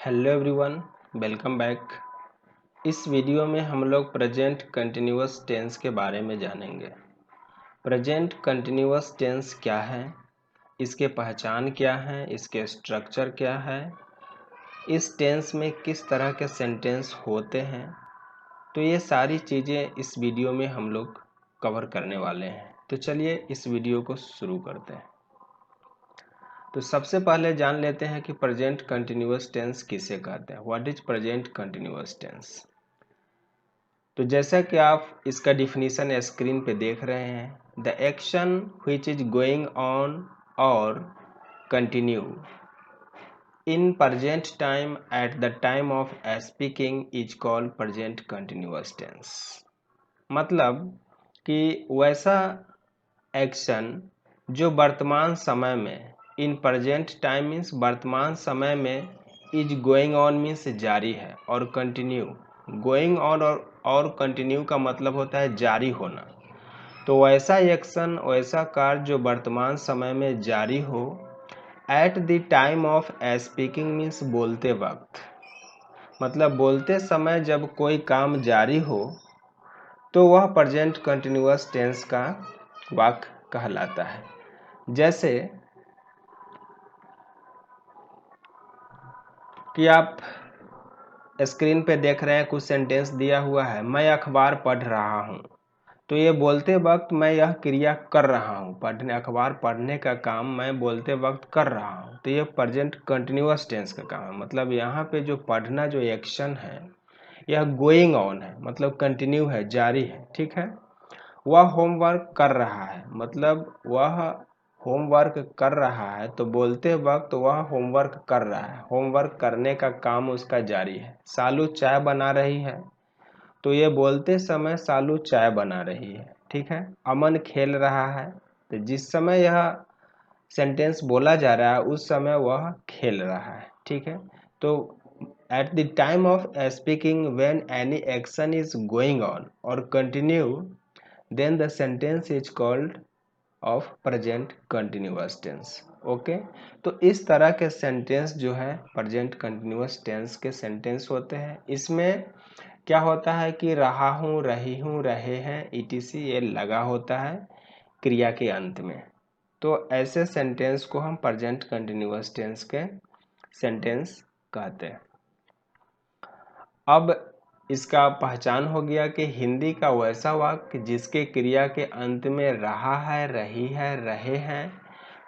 Hello everyone, welcome back. इस video में हम लोग प्रेजेंट कंटिन्यूअस टेंस के बारे में जानेंगे। प्रेजेंट कंटिन्यूअस टेंस क्या है, इसके पहचान क्या है, इसके स्ट्रक्चर क्या है, इस टेंस में किस तरह के सेंटेंस होते हैं, तो ये सारी चीज़ें इस वीडियो में हम लोग कवर करने वाले हैं। तो चलिए इस वीडियो को शुरू करते हैं। तो सबसे पहले जान लेते हैं कि प्रेजेंट कंटिन्यूअस टेंस किसे कहते हैं। What is present continuous tense. तो जैसा कि आप इसका डिफिनीशन स्क्रीन पे देख रहे हैं, the action which is going on और continue in present time at the time of speaking is called present continuous tense. मतलब कि वैसा एक्शन जो वर्तमान समय में, इन प्रेजेंट टाइम मीन्स वर्तमान समय में, इज गोइंग ऑन मीन्स जारी है, और कंटिन्यू, गोइंग ऑन और कंटिन्यू का मतलब होता है जारी होना। तो वैसा एक्शन, वैसा कार्य जो वर्तमान समय में जारी हो, eight the time of speaking means बोलते वक्त, मतलब बोलते समय जब कोई काम जारी हो तो वह प्रेजेंट कंटिन्यूअस टेंस का वाक्य कहलाता है। जैसे कि आप स्क्रीन पे देख रहे हैं, कुछ सेंटेंस दिया हुआ है, मैं अखबार पढ़ रहा हूँ। तो ये बोलते वक्त मैं यह क्रिया कर रहा हूँ, पढ़ने, अखबार पढ़ने का काम मैं बोलते वक्त कर रहा हूँ। तो ये प्रेजेंट कंटिन्यूअस टेंस का काम है। मतलब यहाँ पे जो पढ़ना, जो एक्शन है, यह गोइंग ऑन है, मतलब कंटिन्यू है, जारी है। ठीक है। वह होमवर्क कर रहा है, मतलब वह होमवर्क कर रहा है, तो बोलते वक्त वह होमवर्क कर रहा है, होमवर्क करने का काम उसका जारी है। सालू चाय बना रही है, तो ये बोलते समय सालू चाय बना रही है। ठीक है। अमन खेल रहा है, तो जिस समय यह सेंटेंस बोला जा रहा है उस समय वह खेल रहा है। ठीक है। तो at the time of speaking when any action is going on और continue, then the sentence is called of present continuous tense। Okay. तो इस तरह के सेंटेंस जो है प्रेजेंट कंटिन्यूअस टेंस के सेंटेंस होते हैं। इसमें क्या होता है कि रहा हूँ, रही हूँ, रहे हैं, etc ये लगा होता है क्रिया के अंत में। तो ऐसे सेंटेंस को हम प्रेजेंट कंटिन्यूअस टेंस के सेंटेंस कहते हैं। अब इसका पहचान हो गया कि हिंदी का वैसा वाक्य जिसके क्रिया के अंत में रहा है, रही है, रहे हैं,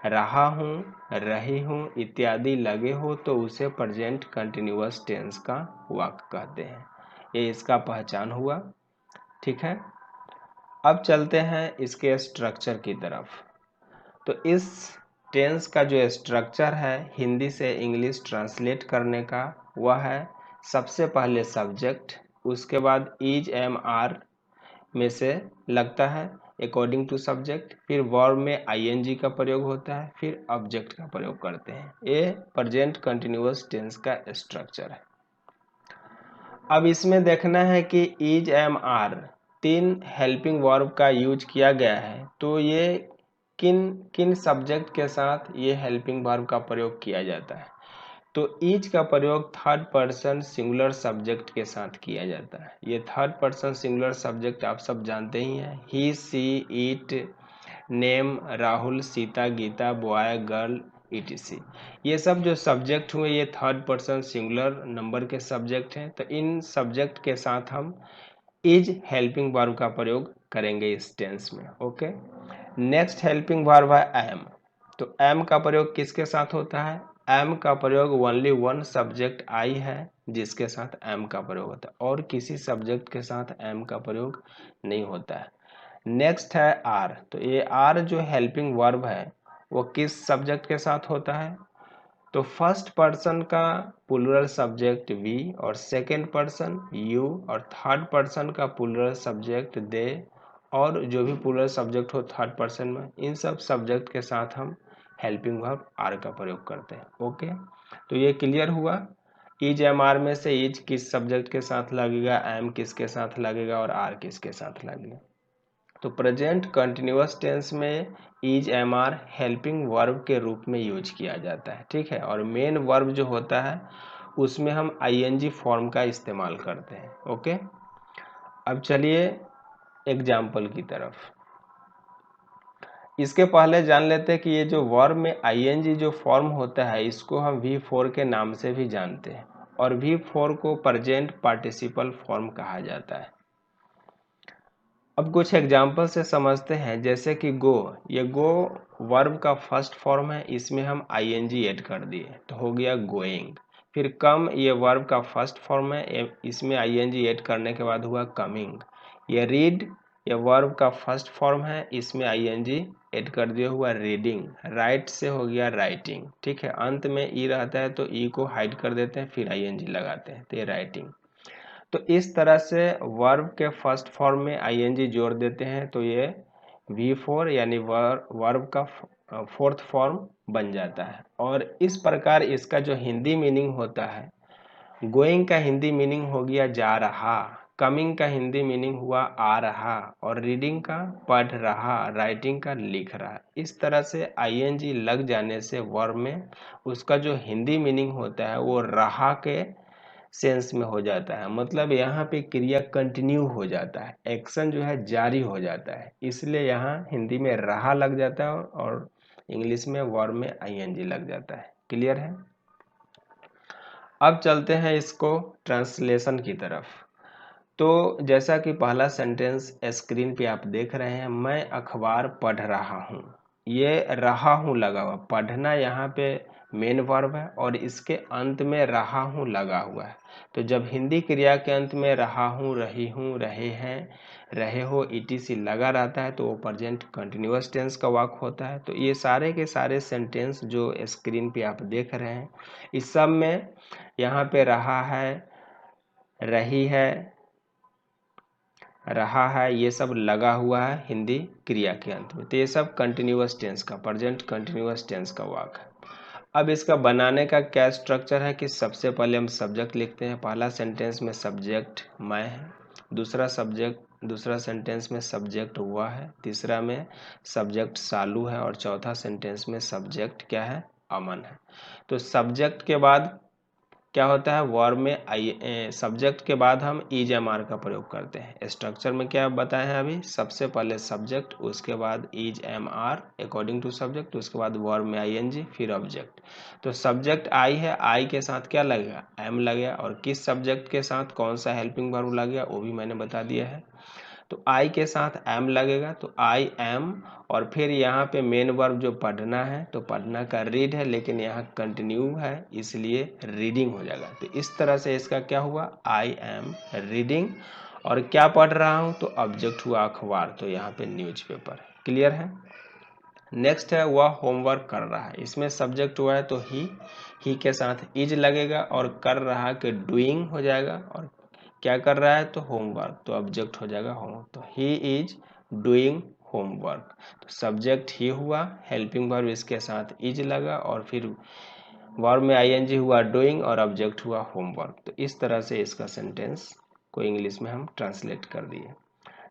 रहा हूँ, रही हूँ इत्यादि लगे हो, तो उसे प्रेजेंट कंटिन्यूअस टेंस का वाक्य कहते हैं। ये इसका पहचान हुआ। ठीक है। अब चलते हैं इसके स्ट्रक्चर की तरफ। तो इस टेंस का जो स्ट्रक्चर है हिंदी से इंग्लिश ट्रांसलेट करने का, वह है सबसे पहले सब्जेक्ट, उसके बाद इज, एम, आर में से लगता है अकॉर्डिंग टू सब्जेक्ट, फिर वर्ब में आईएनजी का प्रयोग होता है, फिर ऑब्जेक्ट का प्रयोग करते हैं। ये प्रेजेंट कंटिन्यूअस टेंस का स्ट्रक्चर है। अब इसमें देखना है कि इज, एम, आर तीन हेल्पिंग वर्ब का यूज किया गया है, तो ये किन किन सब्जेक्ट के साथ ये हेल्पिंग वर्ब का प्रयोग किया जाता है। तो इज का प्रयोग थर्ड पर्सन सिंगुलर सब्जेक्ट के साथ किया जाता है। ये थर्ड पर्सन सिंगुलर सब्जेक्ट आप सब जानते ही हैं, he, she, it, name, Rahul, Sita, Gita, boy, girl, etc। ये सब जो सब्जेक्ट हुए ये थर्ड पर्सन सिंगुलर नंबर के सब्जेक्ट हैं। तो इन सब्जेक्ट के साथ हम इज हेल्पिंग वर्ब का प्रयोग करेंगे इस टेंस में। ओके। नेक्स्ट हेल्पिंग वर्ब है एम। तो एम का प्रयोग किसके साथ होता है? एम का प्रयोग ओनली वन सब्जेक्ट आई है जिसके साथ एम का प्रयोग होता है, और किसी सब्जेक्ट के साथ एम का प्रयोग नहीं होता है। नेक्स्ट है आर। तो ये आर जो हेल्पिंग वर्ब है वो किस सब्जेक्ट के साथ होता है? तो फर्स्ट पर्सन का प्लूरल सब्जेक्ट वी, और सेकंड पर्सन यू, और थर्ड पर्सन का प्लूरल सब्जेक्ट दे, और जो भी प्लूरल सब्जेक्ट हो थर्ड पर्सन में, इन सब सब्जेक्ट के साथ हम हेल्पिंग वर्ब आर का प्रयोग करते हैं। ओके। तो ये क्लियर हुआ। इज, एम, आर में से इज किस सब्जेक्ट के साथ लगेगा, एम किसके साथ लगेगा, और आर किसके साथ लगेगा। तो प्रेजेंट कंटिन्यूअस टेंस में is, am, are helping verb के रूप में यूज किया जाता है। ठीक है। और मेन वर्ब जो होता है उसमें हम आईएनजी फॉर्म का इस्तेमाल करते हैं। ओके, अब चलिए एग्जाम्पल की तरफ। इसके पहले जान लेते हैं कि ये जो वर्ब में आईएनजी जो फॉर्म होता है इसको हम V4 के नाम से भी जानते हैं, और V4 को प्रेजेंट पार्टिसिपल फॉर्म कहा जाता है। अब कुछ एग्जाम्पल से समझते हैं, जैसे कि गो, ये गो वर्ब का फर्स्ट फॉर्म है, इसमें हम आईएनजी ऐड कर दिए तो हो गया गोइंग। फिर कम, ये वर्ब का फर्स्ट फॉर्म है, इसमें आईएनजी ऐड करने के बाद हुआ कमिंग। ये रीड, ये वर्ब का फर्स्ट फॉर्म है, इसमें आईएनजी ऐड कर दिया हुआ रीडिंग। राइट से हो गया राइटिंग। ठीक है, अंत में ई रहता है तो ई को हाइड कर देते हैं, फिर आईएनजी लगाते हैं तो ये राइटिंग। तो इस तरह से वर्ब के फर्स्ट फॉर्म में आईएनजी जोड़ देते हैं तो ये V4 यानी वर्ब का फोर्थ फॉर्म बन जाता है। और इस प्रकार इसका जो हिंदी मीनिंग होता है, गोइंग का हिंदी मीनिंग हो गया जा रहा, कमिंग का हिंदी मीनिंग हुआ आ रहा, और रीडिंग का पढ़ रहा, राइटिंग का लिख रहा। इस तरह से आईएनजी लग जाने से वर्ब में उसका जो हिंदी मीनिंग होता है वो रहा के सेंस में हो जाता है, मतलब यहाँ पे क्रिया कंटिन्यू हो जाता है, एक्शन जो है जारी हो जाता है, इसलिए यहाँ हिंदी में रहा लग जाता है और इंग्लिश में वर्ब में आईएनजी लग जाता है। क्लियर है? अब चलते हैं इसको ट्रांसलेशन की तरफ। तो जैसा कि पहला सेंटेंस स्क्रीन पे आप देख रहे हैं, मैं अखबार पढ़ रहा हूँ, ये रहा हूँ लगा हुआ, पढ़ना यहाँ पे मेन वर्ब है और इसके अंत में रहा हूँ लगा हुआ है। तो जब हिंदी क्रिया के अंत में रहा हूँ, रही हूँ, रहे हैं, रहे हो, etc लगा रहता है तो वो प्रेजेंट कंटिन्यूअस टेंस का वाक्य होता है। तो ये सारे के सारे सेंटेंस जो स्क्रीन पे आप देख रहे हैं, इस सब में यहाँ पे रहा है, रही है, रहा है, ये सब लगा हुआ है हिंदी क्रिया के अंत में, तो ये सब कंटिन्यूअस टेंस का, प्रेजेंट कंटिन्यूअस टेंस का वाक्य है। अब इसका बनाने का क्या स्ट्रक्चर है कि सबसे पहले हम सब्जेक्ट लिखते हैं। पहला सेंटेंस में सब्जेक्ट मैं है, दूसरा सेंटेंस में सब्जेक्ट वह है, तीसरा में सब्जेक्ट सालू है, और चौथा सेंटेंस में सब्जेक्ट क्या है, अमन है। तो सब्जेक्ट के बाद क्या होता है, वर्ब में सब्जेक्ट के बाद हम इज एम आर का प्रयोग करते हैं। स्ट्रक्चर में क्या बताए हैं अभी, सबसे पहले सब्जेक्ट, उसके बाद is am are according to subject, उसके बाद वर्ब में आईएनजी, फिर ऑब्जेक्ट। तो सब्जेक्ट आई है, आई के साथ क्या लगेगा, एम लगेगा, और किस सब्जेक्ट के साथ कौन सा हेल्पिंग वर्ब लगेगा वो भी मैंने बता दिया है। तो आई के साथ एम लगेगा तो आई एम, और फिर यहाँ पे मेन वर्ब जो पढ़ना है तो पढ़ना का रीड है, लेकिन यहाँ कंटिन्यू है इसलिए रीडिंग हो जाएगा। तो इस तरह से इसका क्या हुआ, आई एम रीडिंग, और क्या पढ़ रहा हूँ तो ऑब्जेक्ट हुआ अखबार, तो यहाँ पे न्यूज़पेपर। क्लियर है? नेक्स्ट है वह होमवर्क कर रहा है, इसमें सब्जेक्ट हुआ है तो ही के साथ इज लगेगा, और कर रहा के डूइंग हो जाएगा, और क्या कर रहा है तो होमवर्क, तो ऑब्जेक्ट हो जाएगा होमवर्क, तो ही इज डूइंग होमवर्क। तो सब्जेक्ट ही हुआ, हेल्पिंग वर्ब इसके साथ इज लगा, और फिर वर्ब में आईएनजी हुआ डूइंग, और ऑब्जेक्ट हुआ होमवर्क। तो इस तरह से इसका सेंटेंस को इंग्लिश में हम ट्रांसलेट कर दिए।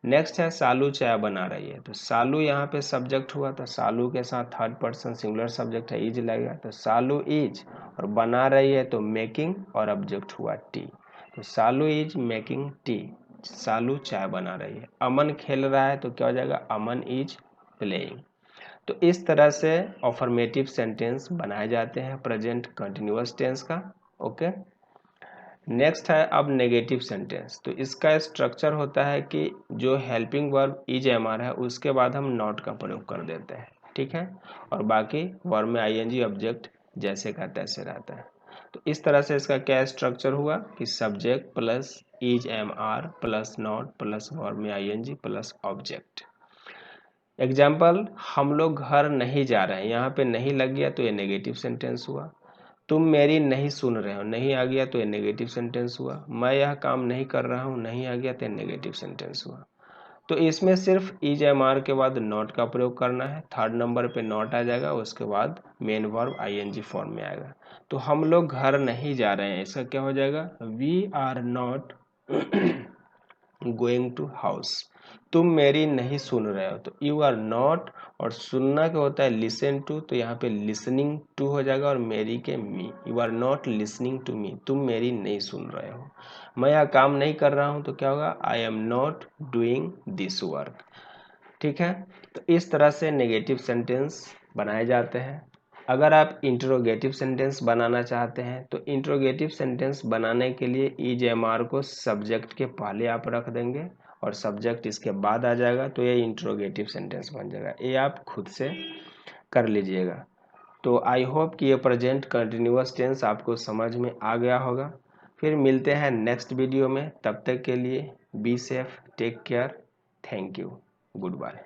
नेक्स्ट है सालू चाय बना रही है, तो सालू यहाँ पे सब्जेक्ट हुआ, तो सालू के साथ थर्ड पर्सन सिंगुलर सब्जेक्ट है, इज लगेगा, तो सालू इज, और बना रही है तो मेकिंग, और ऑब्जेक्ट हुआ टी, तो सालू इज मेकिंग टी, सालू चाय बना रही है। अमन खेल रहा है तो क्या हो जाएगा, अमन इज प्लेइंग। तो इस तरह से अफर्मेटिव सेंटेंस बनाए जाते हैं प्रेजेंट कंटिन्यूअस टेंस का। ओके, नेक्स्ट है अब नेगेटिव सेंटेंस। तो इसका स्ट्रक्चर होता है कि जो helping verb is am are है उसके बाद हम नॉट का प्रयोग कर देते हैं, ठीक है, और बाकी वर्ब में आईएनजी ऑब्जेक्ट जैसे का तैसे रहता है। तो इस तरह से इसका क्या स्ट्रक्चर हुआ कि subject plus is am are plus not plus verb में आईएनजी प्लस ऑब्जेक्ट। एग्जाम्पल, हम लोग घर नहीं जा रहे हैं, यहाँ पे नहीं लग गया तो ये नेगेटिव सेंटेंस हुआ। तुम मेरी नहीं सुन रहे हो, नहीं आ गया तो ये नेगेटिव सेंटेंस हुआ। मैं यह काम नहीं कर रहा हूँ, नहीं आ गया तो ये नेगेटिव सेंटेंस हुआ। तो इसमें सिर्फ इज एम आर के बाद नॉट का प्रयोग करना है, थर्ड नंबर पे नॉट आ जाएगा, उसके बाद मेन वर्ब आईएनजी फॉर्म में आएगा। तो हम लोग घर नहीं जा रहे हैं, इसका क्या हो जाएगा, we are not going to house. तुम मेरी नहीं सुन रहे हो, तो यू आर नॉट, और सुनना क्या होता है लिसन टू, तो यहाँ पे लिसनिंग टू हो जाएगा और मेरी के me, you are not listening to me, तुम मेरी नहीं सुन रहे हो। मैं यह काम नहीं कर रहा हूँ तो क्या होगा, I am not doing this work. ठीक है, तो इस तरह से नेगेटिव सेंटेंस बनाए जाते हैं। अगर आप इंट्रोगेटिव सेंटेंस बनाना चाहते हैं तो इंट्रोगेटिव सेंटेंस बनाने के लिए इज एम आर को सब्जेक्ट के पहले आप रख देंगे और सब्जेक्ट इसके बाद आ जाएगा, तो ये इंट्रोगेटिव सेंटेंस बन जाएगा। ये आप खुद से कर लीजिएगा। तो आई होप कि ये प्रेजेंट कंटिन्यूअस टेंस आपको समझ में आ गया होगा। फिर मिलते हैं नेक्स्ट वीडियो में, तब तक के लिए be safe, take care, thank you, good bye.